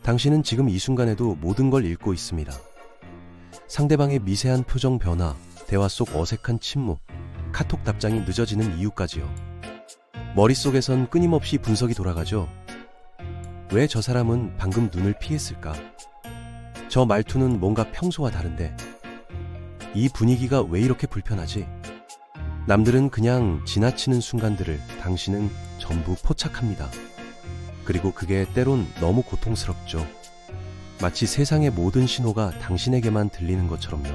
당신은 지금 이 순간에도 모든 걸 읽고 있습니다. 상대방의 미세한 표정 변화, 대화 속 어색한 침묵, 카톡 답장이 늦어지는 이유까지요. 머릿속에선 끊임없이 분석이 돌아가죠. 왜 저 사람은 방금 눈을 피했을까? 저 말투는 뭔가 평소와 다른데 이 분위기가 왜 이렇게 불편하지? 남들은 그냥 지나치는 순간들을 당신은 전부 포착합니다. 그리고 그게 때론 너무 고통스럽죠. 마치 세상의 모든 신호가 당신에게만 들리는 것처럼요.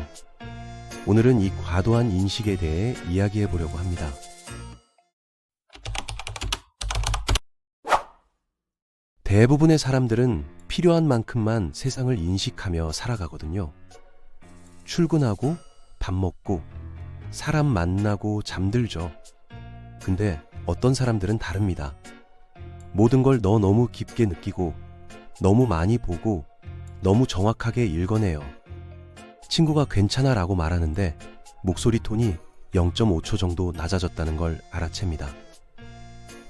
오늘은 이 과도한 인식에 대해 이야기해 보려고 합니다. 대부분의 사람들은 필요한 만큼만 세상을 인식하며 살아가거든요. 출근하고 밥 먹고 사람 만나고 잠들죠. 근데 어떤 사람들은 다릅니다. 모든 걸 너무 깊게 느끼고 너무 많이 보고 너무 정확하게 읽어내요. 친구가 괜찮아 라고 말하는데 목소리 톤이 0.5초 정도 낮아졌다는 걸 알아챕니다.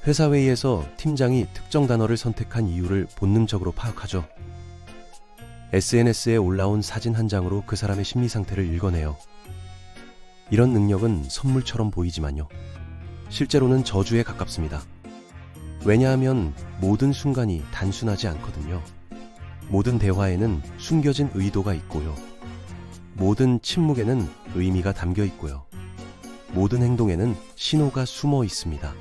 회사 회의에서 팀장이 특정 단어를 선택한 이유를 본능적으로 파악하죠. SNS에 올라온 사진 한 장으로 그 사람의 심리 상태를 읽어내요. 이런 능력은 선물처럼 보이지만요. 실제로는 저주에 가깝습니다. 왜냐하면 모든 순간이 단순하지 않거든요. 모든 대화에는 숨겨진 의도가 있고요. 모든 침묵에는 의미가 담겨 있고요. 모든 행동에는 신호가 숨어 있습니다.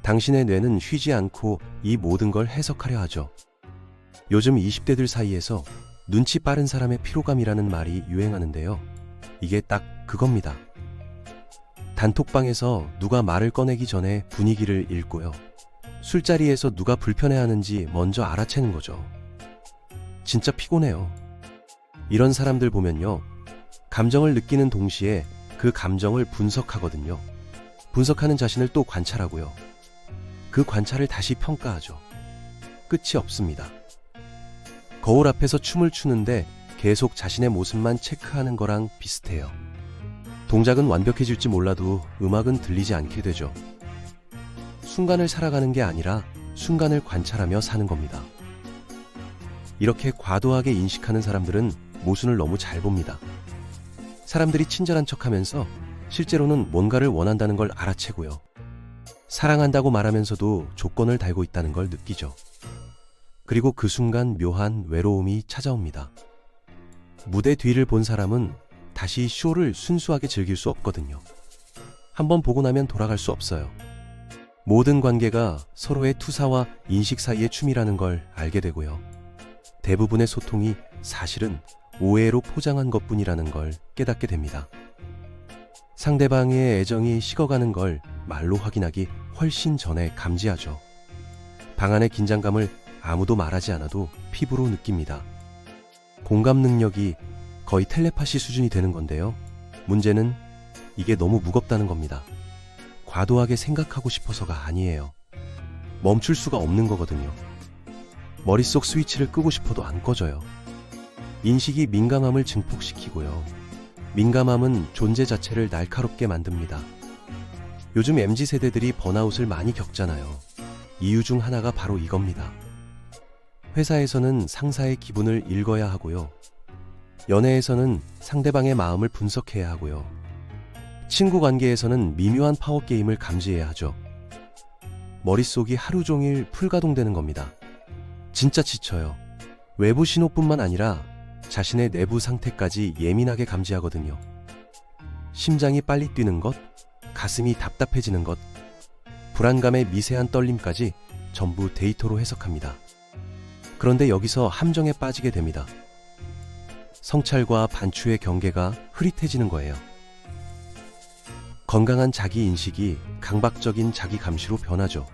당신의 뇌는 쉬지 않고 이 모든 걸 해석하려 하죠. 요즘 20대들 사이에서 눈치 빠른 사람의 피로감이라는 말이 유행하는데요. 이게 딱 그겁니다. 단톡방에서 누가 말을 꺼내기 전에 분위기를 읽고요. 술자리에서 누가 불편해하는지 먼저 알아채는 거죠. 진짜 피곤해요. 이런 사람들 보면요. 감정을 느끼는 동시에 그 감정을 분석하거든요. 분석하는 자신을 또 관찰하고요. 그 관찰을 다시 평가하죠. 끝이 없습니다. 거울 앞에서 춤을 추는데 계속 자신의 모습만 체크하는 거랑 비슷해요. 동작은 완벽해질지 몰라도 음악은 들리지 않게 되죠. 순간을 살아가는 게 아니라 순간을 관찰하며 사는 겁니다. 이렇게 과도하게 인식하는 사람들은 모순을 너무 잘 봅니다. 사람들이 친절한 척하면서 실제로는 뭔가를 원한다는 걸 알아채고요. 사랑한다고 말하면서도 조건을 달고 있다는 걸 느끼죠. 그리고 그 순간 묘한 외로움이 찾아옵니다. 무대 뒤를 본 사람은 다시 쇼를 순수하게 즐길 수 없거든요. 한번 보고 나면 돌아갈 수 없어요. 모든 관계가 서로의 투사와 인식 사이의 춤이라는 걸 알게 되고요. 대부분의 소통이 사실은 오해로 포장한 것뿐이라는 걸 깨닫게 됩니다. 상대방의 애정이 식어가는 걸 말로 확인하기 훨씬 전에 감지하죠. 방 안의 긴장감을 아무도 말하지 않아도 피부로 느낍니다. 공감 능력이 거의 텔레파시 수준이 되는 건데요. 문제는 이게 너무 무겁다는 겁니다. 과도하게 생각하고 싶어서가 아니에요. 멈출 수가 없는 거거든요. 머릿속 스위치를 끄고 싶어도 안 꺼져요. 인식이 민감함을 증폭시키고요. 민감함은 존재 자체를 날카롭게 만듭니다. 요즘 MZ세대들이 번아웃을 많이 겪잖아요. 이유 중 하나가 바로 이겁니다. 회사에서는 상사의 기분을 읽어야 하고요. 연애에서는 상대방의 마음을 분석해야 하고요. 친구 관계에서는 미묘한 파워게임을 감지해야 하죠. 머릿속이 하루 종일 풀가동되는 겁니다. 진짜 지쳐요. 외부 신호뿐만 아니라 자신의 내부 상태까지 예민하게 감지하거든요. 심장이 빨리 뛰는 것, 가슴이 답답해지는 것, 불안감의 미세한 떨림까지 전부 데이터로 해석합니다. 그런데 여기서 함정에 빠지게 됩니다. 성찰과 반추의 경계가 흐릿해지는 거예요. 건강한 자기인식이 강박적인 자기감시로 변하죠.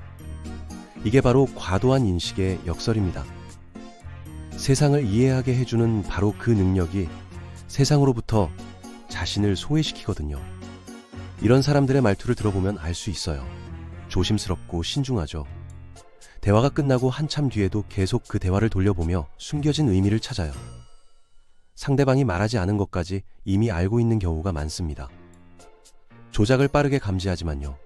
이게 바로 과도한 인식의 역설입니다. 세상을 이해하게 해주는 바로 그 능력이 세상으로부터 자신을 소외시키거든요. 이런 사람들의 말투를 들어보면 알 수 있어요. 조심스럽고 신중하죠. 대화가 끝나고 한참 뒤에도 계속 그 대화를 돌려보며 숨겨진 의미를 찾아요. 상대방이 말하지 않은 것까지 이미 알고 있는 경우가 많습니다. 조작을 빠르게 감지하지만요.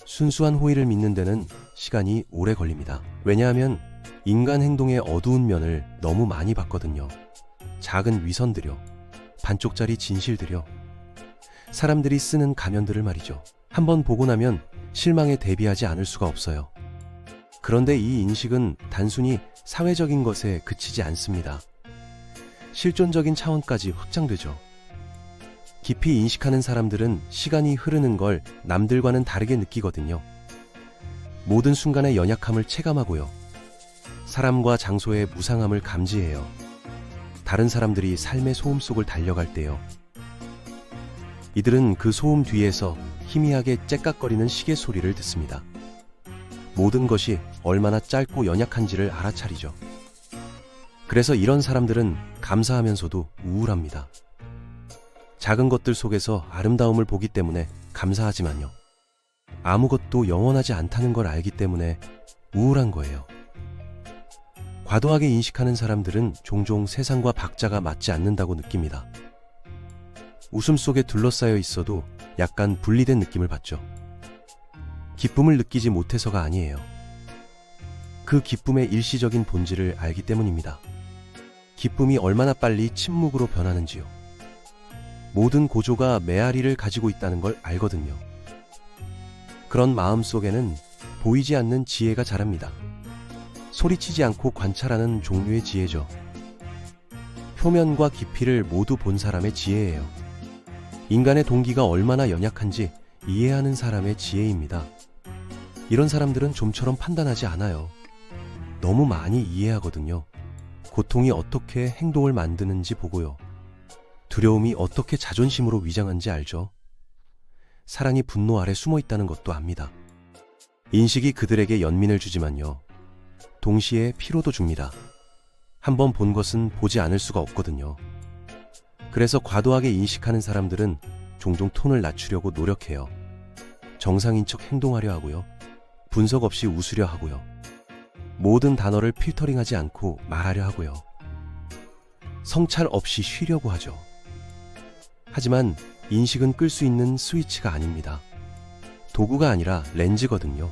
순수한 호의를 믿는 데는 시간이 오래 걸립니다. 왜냐하면 인간 행동의 어두운 면을 너무 많이 봤거든요. 작은 위선들요, 반쪽짜리 진실들요, 사람들이 쓰는 가면들을 말이죠. 한번 보고 나면 실망에 대비하지 않을 수가 없어요. 그런데 이 인식은 단순히 사회적인 것에 그치지 않습니다. 실존적인 차원까지 확장되죠. 깊이 인식하는 사람들은 시간이 흐르는 걸 남들과는 다르게 느끼거든요. 모든 순간의 연약함을 체감하고요. 사람과 장소의 무상함을 감지해요. 다른 사람들이 삶의 소음 속을 달려갈 때요. 이들은 그 소음 뒤에서 희미하게 째깍거리는 시계 소리를 듣습니다. 모든 것이 얼마나 짧고 연약한지를 알아차리죠. 그래서 이런 사람들은 감사하면서도 우울합니다. 작은 것들 속에서 아름다움을 보기 때문에 감사하지만요. 아무것도 영원하지 않다는 걸 알기 때문에 우울한 거예요. 과도하게 인식하는 사람들은 종종 세상과 박자가 맞지 않는다고 느낍니다. 웃음 속에 둘러싸여 있어도 약간 분리된 느낌을 받죠. 기쁨을 느끼지 못해서가 아니에요. 그 기쁨의 일시적인 본질을 알기 때문입니다. 기쁨이 얼마나 빨리 침묵으로 변하는지요. 모든 고조가 메아리를 가지고 있다는 걸 알거든요. 그런 마음 속에는 보이지 않는 지혜가 자랍니다. 소리치지 않고 관찰하는 종류의 지혜죠. 표면과 깊이를 모두 본 사람의 지혜예요. 인간의 동기가 얼마나 연약한지 이해하는 사람의 지혜입니다. 이런 사람들은 좀처럼 판단하지 않아요. 너무 많이 이해하거든요. 고통이 어떻게 행동을 만드는지 보고요. 두려움이 어떻게 자존심으로 위장한지 알죠. 사랑이 분노 아래 숨어 있다는 것도 압니다. 인식이 그들에게 연민을 주지만요. 동시에 피로도 줍니다. 한번 본 것은 보지 않을 수가 없거든요. 그래서 과도하게 인식하는 사람들은 종종 톤을 낮추려고 노력해요. 정상인 척 행동하려 하고요. 분석 없이 웃으려 하고요. 모든 단어를 필터링하지 않고 말하려 하고요. 성찰 없이 쉬려고 하죠. 하지만 인식은 끌 수 있는 스위치가 아닙니다. 도구가 아니라 렌즈거든요.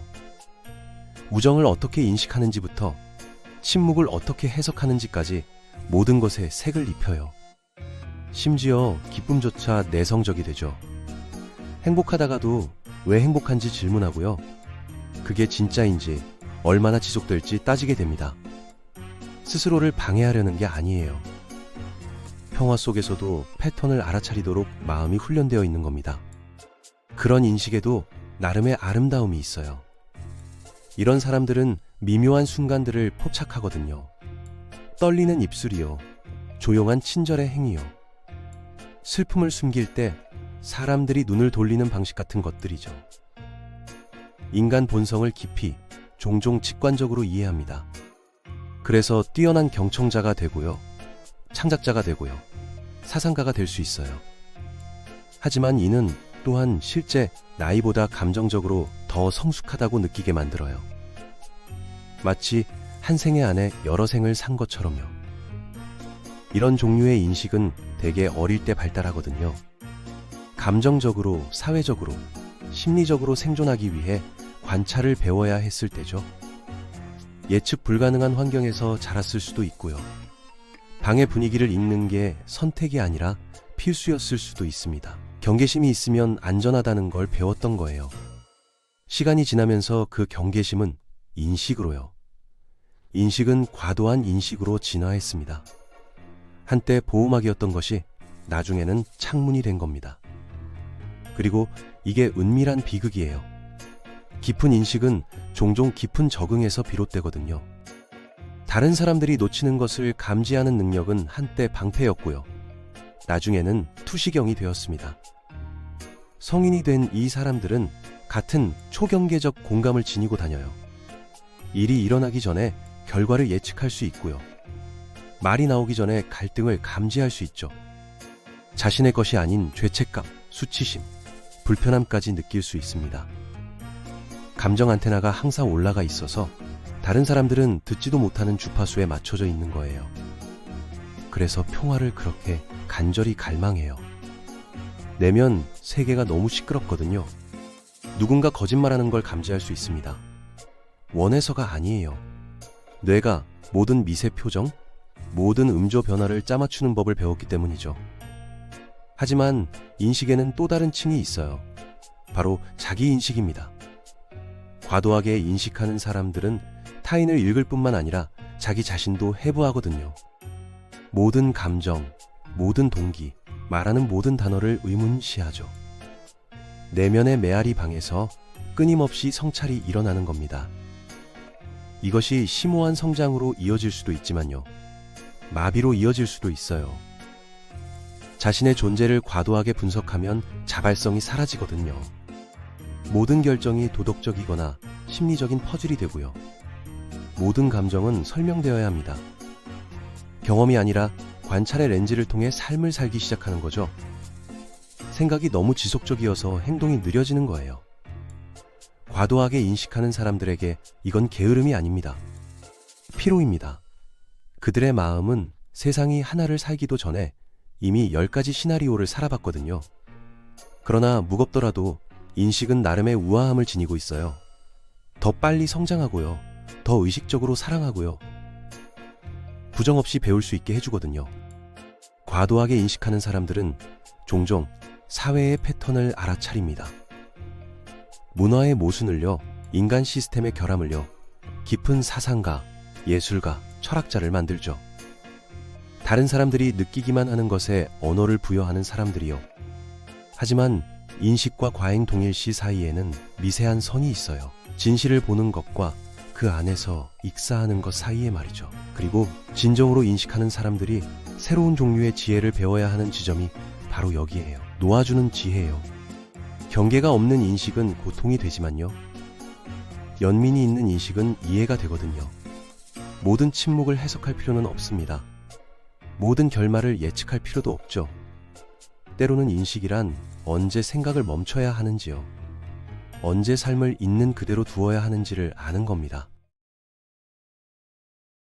우정을 어떻게 인식하는지부터 침묵을 어떻게 해석하는지까지 모든 것에 색을 입혀요. 심지어 기쁨조차 내성적이 되죠. 행복하다가도 왜 행복한지 질문하고요. 그게 진짜인지 얼마나 지속될지 따지게 됩니다. 스스로를 방해하려는 게 아니에요. 평화 속에서도 패턴을 알아차리도록 마음이 훈련되어 있는 겁니다. 그런 인식에도 나름의 아름다움이 있어요. 이런 사람들은 미묘한 순간들을 포착하거든요. 떨리는 입술이요. 조용한 친절의 행위요. 슬픔을 숨길 때 사람들이 눈을 돌리는 방식 같은 것들이죠. 인간 본성을 깊이, 종종 직관적으로 이해합니다. 그래서 뛰어난 경청자가 되고요. 창작자가 되고요. 사상가가 될 수 있어요. 하지만 이는 또한 실제 나이보다 감정적으로 더 성숙하다고 느끼게 만들어요. 마치 한 생애 안에 여러 생을 산 것처럼요. 이런 종류의 인식은 대개 어릴 때 발달하거든요. 감정적으로, 사회적으로, 심리적으로 생존하기 위해 관찰을 배워야 했을 때죠. 예측 불가능한 환경에서 자랐을 수도 있고요. 방의 분위기를 읽는 게 선택이 아니라 필수였을 수도 있습니다. 경계심이 있으면 안전하다는 걸 배웠던 거예요. 시간이 지나면서 그 경계심은 인식으로요. 인식은 과도한 인식으로 진화했습니다. 한때 보호막이었던 것이 나중에는 창문이 된 겁니다. 그리고 이게 은밀한 비극이에요. 깊은 인식은 종종 깊은 적응에서 비롯되거든요. 다른 사람들이 놓치는 것을 감지하는 능력은 한때 방패였고요. 나중에는 투시경이 되었습니다. 성인이 된 이 사람들은 같은 초경계적 공감을 지니고 다녀요. 일이 일어나기 전에 결과를 예측할 수 있고요. 말이 나오기 전에 갈등을 감지할 수 있죠. 자신의 것이 아닌 죄책감, 수치심, 불편함까지 느낄 수 있습니다. 감정 안테나가 항상 올라가 있어서 다른 사람들은 듣지도 못하는 주파수에 맞춰져 있는 거예요. 그래서 평화를 그렇게 간절히 갈망해요. 내면 세계가 너무 시끄럽거든요. 누군가 거짓말하는 걸 감지할 수 있습니다. 원해서가 아니에요. 뇌가 모든 미세 표정, 모든 음조 변화를 짜맞추는 법을 배웠기 때문이죠. 하지만 인식에는 또 다른 층이 있어요. 바로 자기인식입니다. 과도하게 인식하는 사람들은 타인을 읽을 뿐만 아니라 자기 자신도 해부하거든요. 모든 감정, 모든 동기, 말하는 모든 단어를 의문시하죠. 내면의 메아리 방에서 끊임없이 성찰이 일어나는 겁니다. 이것이 심오한 성장으로 이어질 수도 있지만요. 마비로 이어질 수도 있어요. 자신의 존재를 과도하게 분석하면 자발성이 사라지거든요. 모든 결정이 도덕적이거나 심리적인 퍼즐이 되고요. 모든 감정은 설명되어야 합니다. 경험이 아니라 관찰의 렌즈를 통해 삶을 살기 시작하는 거죠. 생각이 너무 지속적이어서 행동이 느려지는 거예요. 과도하게 인식하는 사람들에게 이건 게으름이 아닙니다. 피로입니다. 그들의 마음은 세상이 하나를 살기도 전에 이미 10가지 시나리오를 살아봤거든요. 그러나 무겁더라도 인식은 나름의 우아함을 지니고 있어요. 더 빨리 성장하고요. 더 의식적으로 사랑하고요. 부정 없이 배울 수 있게 해주거든요. 과도하게 인식하는 사람들은 종종 사회의 패턴을 알아차립니다. 문화의 모순을요, 인간 시스템의 결함을요, 깊은 사상가, 예술가, 철학자를 만들죠. 다른 사람들이 느끼기만 하는 것에 언어를 부여하는 사람들이요. 하지만 인식과 과잉 동일시 사이에는 미세한 선이 있어요. 진실을 보는 것과 그 안에서 익사하는 것 사이에 말이죠. 그리고 진정으로 인식하는 사람들이 새로운 종류의 지혜를 배워야 하는 지점이 바로 여기에요. 놓아주는 지혜예요. 경계가 없는 인식은 고통이 되지만요. 연민이 있는 인식은 이해가 되거든요. 모든 침묵을 해석할 필요는 없습니다. 모든 결말을 예측할 필요도 없죠. 때로는 인식이란 언제 생각을 멈춰야 하는지요. 언제 삶을 있는 그대로 두어야 하는지를 아는 겁니다.